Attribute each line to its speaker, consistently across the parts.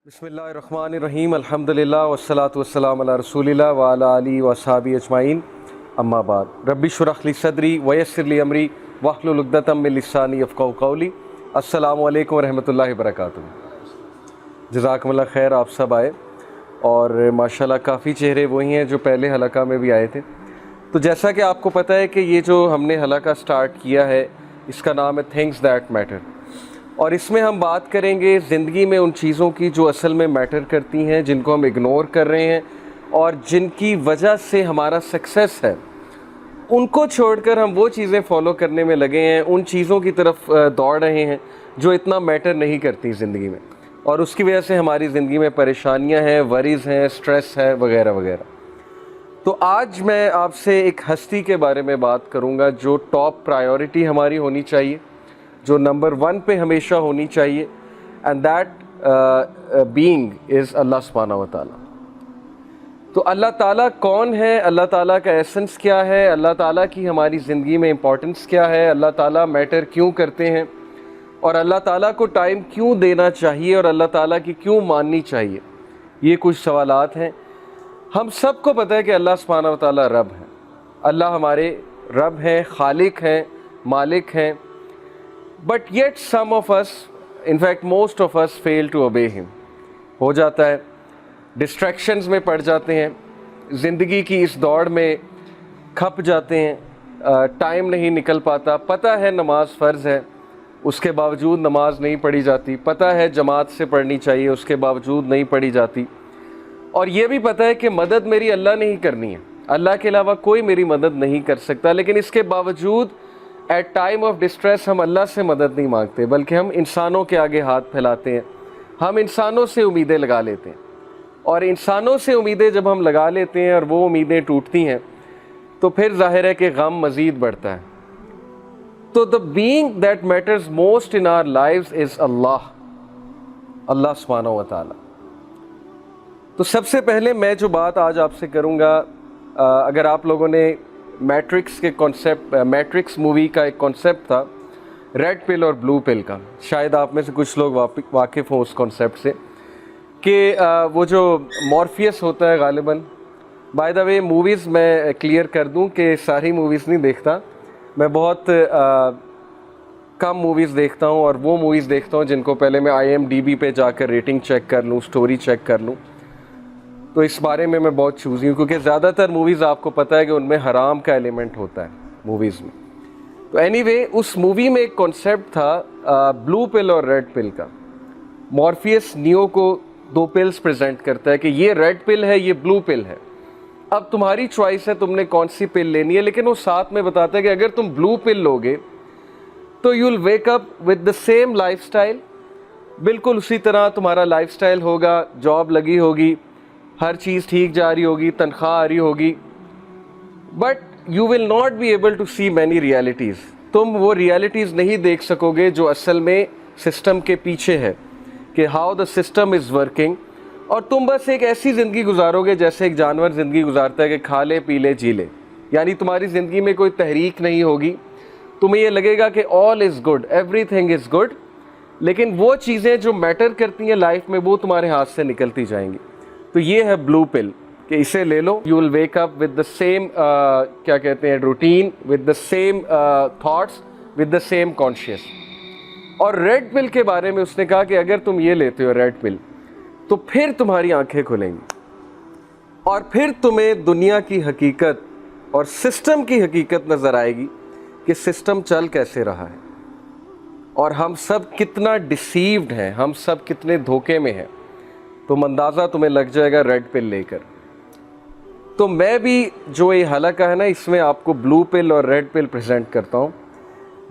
Speaker 1: बिस्मिल्लाहिर्रहमानिर्रहीम अल्हम्दुलिल्लाह वस्सलातु वस्सलामु अला रसूलिल्लाह व अला आलिहि व अस्हाबिहि अजमाइन अम्मा बाद रब्बि शुरह ली सदरी वयस्सिर ली अमरी वहलुल उक़दतम मिन लिसानी यफ़क़हू क़ौली। अस्सलामु अलैकुम व रहमतुल्लाहि व बरकातुहू। जज़ाकुमुल्लाह खैर, आप सब आए और माशाल्लाह काफ़ी चेहरे वही हैं जो पहले हलका में भी आए थे। तो जैसा कि आपको पता है कि ये जो हमने हलका स्टार्ट किया है इसका नाम है थिंग्स दैट मैटर, और इसमें हम बात करेंगे ज़िंदगी में उन चीज़ों की जो असल में मैटर करती हैं, जिनको हम इग्नोर कर रहे हैं और जिनकी वजह से हमारा सक्सेस है। उनको छोड़कर हम वो चीज़ें फॉलो करने में लगे हैं, उन चीज़ों की तरफ दौड़ रहे हैं जो इतना मैटर नहीं करती ज़िंदगी में, और उसकी वजह से हमारी ज़िंदगी में परेशानियां हैं, वरीज़ हैं, स्ट्रेस है वगैरह वगैरह। तो आज मैं आपसे एक हस्ती के बारे में बात करूंगा जो टॉप प्रायोरिटी हमारी होनी चाहिए, जो नंबर 1 पे हमेशा होनी चाहिए, एंड दैट बीइंग इज़ अल्लाह सुब्हानहू व तआला। तो अल्लाह ताला कौन है, अल्लाह ताला का एसेंस क्या है, अल्लाह ताला की हमारी ज़िंदगी में इम्पोर्टेंस क्या है, अल्लाह ताला मैटर क्यों करते हैं, और अल्लाह ताला को टाइम क्यों देना चाहिए और अल्लाह ताला की क्यों माननी चाहिए, ये कुछ सवालात हैं। हम सबको पता है कि अल्लाह सुब्हानहू व तआला रब है, अल्लाह हमारे रब हैं, खालिक हैं, मालिक हैं। But yet some of us, in fact most of us, fail to obey him. हो जाता है, डिस्ट्रैक्शंस में पड़ जाते हैं, ज़िंदगी की इस दौड़ में खप जाते हैं, टाइम नहीं निकल पाता। पता है नमाज फ़र्ज़ है, उसके बावजूद नमाज नहीं पढ़ी जाती। पता है जमात से पढ़नी चाहिए, उसके बावजूद नहीं पढ़ी जाती। और ये भी पता है कि मदद मेरी अल्लाह ने ही करनी है, अल्लाह के अलावा कोई मेरी मदद नहीं कर सकता। लेकिन इसके बावजूद एट टाइम ऑफ डिस्ट्रेस हम अल्लाह से मदद नहीं मांगते, बल्कि हम इंसानों के आगे हाथ फैलाते हैं, हम इंसानों से उम्मीदें लगा लेते हैं। और इंसानों से उम्मीदें जब हम लगा लेते हैं और वो उम्मीदें टूटती हैं तो फिर जाहिर है कि गम मज़ीद बढ़ता है। तो the being that matters most in our lives is Allah, Allah सुब्हानहू व तआला। तो सबसे पहले मैं जो बात आज आपसे करूँगा, अगर आप लोगों ने मैट्रिक्स मूवी का एक कॉन्सेप्ट था, रेड पिल और ब्लू पिल का, शायद आप में से कुछ लोग वाकिफ़ हों उस कॉन्सेप्ट से, कि वो जो मॉर्फियस होता है गालिबन। बाय द वे, मूवीज़ मैं क्लियर कर दूं कि सारी मूवीज़ नहीं देखता, मैं बहुत कम मूवीज़ देखता हूं, और वो मूवीज़ देखता हूं जिनको पहले मैं IMDb पे जाकर रेटिंग चेक कर लूं, स्टोरी चेक कर लूं। तो इस बारे में मैं बहुत चूज़ी हूँ, क्योंकि ज़्यादातर मूवीज़ आपको पता है कि उनमें हराम का एलिमेंट होता है मूवीज़ में। तो एनीवे, उस मूवी में एक कॉन्सेप्ट था ब्लू पिल और रेड पिल का। मॉर्फियस नियो को 2 पिल्स प्रेजेंट करता है कि ये रेड पिल है, ये ब्लू पिल है, अब तुम्हारी चॉइस है तुमने कौन सी पिल लेनी है। लेकिन वो साथ में बताता है कि अगर तुम ब्लू पिल लोगे तो you will wake up with the same lifestyle, बिल्कुल उसी तरह तुम्हारा लाइफस्टाइल होगा, जॉब लगी होगी, हर चीज़ ठीक जा रही होगी, तनख्वाह आ रही होगी, but you will not be able to see many realities. तुम वो रियलिटीज़ नहीं देख सकोगे जो असल में सिस्टम के पीछे है, कि how the system is working. और तुम बस एक ऐसी ज़िंदगी गुजारोगे जैसे एक जानवर ज़िंदगी गुजारता है, कि खा ले पी ले जी ले। यानी तुम्हारी ज़िंदगी में कोई तहरीक नहीं होगी, तुम्हें ये लगेगा कि all is good, everything is good, लेकिन वो चीज़ें जो मैटर करती हैं लाइफ में वो तुम्हारे हाथ से निकलती जाएंगी। तो ये है ब्लू पिल, कि इसे ले लो, you will wake up with the same क्या कहते हैं, routine, with the same thoughts, with the same conscious. और रेड पिल के बारे में उसने कहा कि अगर तुम ये लेते हो रेड पिल, तो फिर तुम्हारी आंखें खुलेंगी और फिर तुम्हें दुनिया की हकीकत और सिस्टम की हकीकत नज़र आएगी कि सिस्टम चल कैसे रहा है और हम सब कितना डिसीव्ड हैं, हम सब कितने धोखे में हैं। तो अंदाज़ा तुम्हें लग जाएगा रेड पिल लेकर। तो मैं भी जो ये हलका है ना, इसमें आपको ब्लू पिल और रेड पिल प्रेजेंट करता हूँ।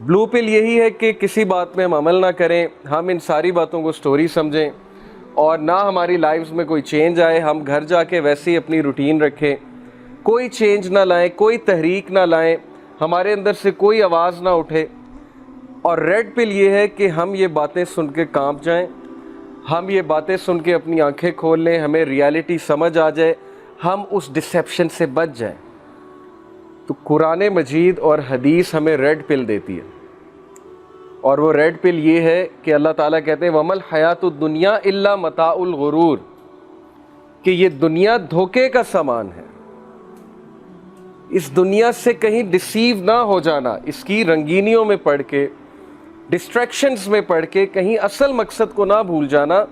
Speaker 1: ब्लू पिल यही है कि किसी बात में हम अमल ना करें, हम इन सारी बातों को स्टोरी समझें और ना हमारी लाइफ्स में कोई चेंज आए, हम घर जाके वैसे ही अपनी रूटीन रखें, कोई चेंज ना लाएं, कोई तहरीक ना लाएं, हमारे अंदर से कोई आवाज़ ना उठे। और रेड पिल ये है कि हम ये बातें सुन के कांप जाएं, हम ये बातें सुन के अपनी आंखें खोल लें, हमें रियलिटी समझ आ जाए, हम उस डिसेप्शन से बच जाएं। तो कुरान मजीद और हदीस हमें रेड पिल देती है, اور وہ ریڈ پل یہ ہے کہ اللہ تعالیٰ کہتے ہیں وَمَا الْحَيَاةُ الدُّنْيَا إِلَّا مَتَاعُ الْغُرُورِ، کہ یہ دنیا دھوکے کا سامان ہے. اس دنیا سے کہیں ڈسیو نہ ہو جانا، اس کی رنگینیوں میں پڑھ کے، ڈسٹریکشنز میں پڑھ کے کہیں اصل مقصد کو نہ بھول جانا.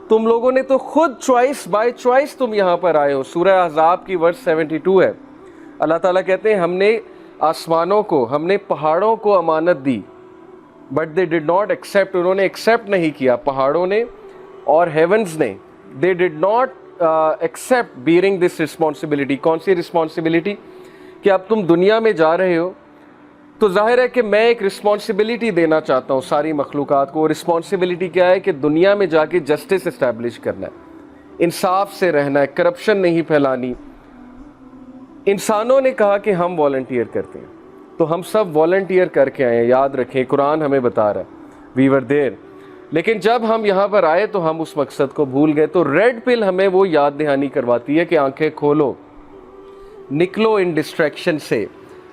Speaker 1: تم لوگوں نے تو خود چوائس بائی چوائس تم یہاں پر آئے ہو. سورہ احزاب کی ورس 72 ہے. اللہ تعالیٰ کہتے ہیں ہم نے آسمانوں کو، ہم نے پہاڑوں کو امانت دی، but they did not accept, انہوں نے ایکسیپٹ نہیں کیا. پہاڑوں نے اور ہیونز نے، they did not accept bearing this responsibility. کون سی رسپانسبلٹی؟ کہ اب تم دنیا میں جا رہے ہو تو ظاہر ہے کہ میں ایک رسپانسبلٹی دینا چاہتا ہوں ساری مخلوقات کو. رسپانسبلٹی کیا ہے؟ کہ دنیا میں جا کے جسٹس اسٹیبلش کرنا ہے، انصاف سے رہنا ہے، کرپشن نہیں پھیلانی. انسانوں نے کہا کہ ہم والنٹیئر کرتے ہیں، تو ہم سب والنٹیئر کر کے آئے ہیں. یاد رکھیں قرآن ہمیں بتا رہا ہے وی ور دیر. لیکن جب ہم یہاں پر آئے تو ہم اس مقصد کو بھول گئے. تو ریڈ پل ہمیں وہ یاد دہانی کرواتی ہے کہ آنکھیں کھولو، نکلو ان ڈسٹریکشن سے،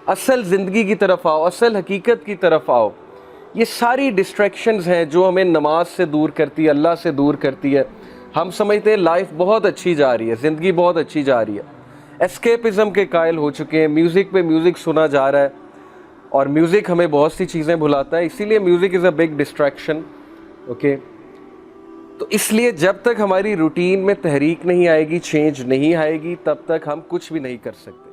Speaker 1: اصل زندگی کی طرف آؤ، اصل حقیقت کی طرف آؤ. یہ ساری ڈسٹریکشنز ہیں جو ہمیں نماز سے دور کرتی ہے، اللہ سے دور کرتی ہے. ہم سمجھتے ہیں لائف بہت اچھی جا رہی ہے، زندگی بہت اچھی جا رہی ہے، اسکیپزم کے قائل ہو چکے ہیں، میوزک پہ میوزک سنا جا رہا ہے، اور میوزک ہمیں بہت سی چیزیں بھلاتا ہے. اسی لیے music is a big distraction. Okay, تو اس لیے جب تک ہماری روٹین میں تحریک نہیں آئے گی، چینج نہیں آئے گی، تب تک ہم کچھ بھی نہیں کر سکتے.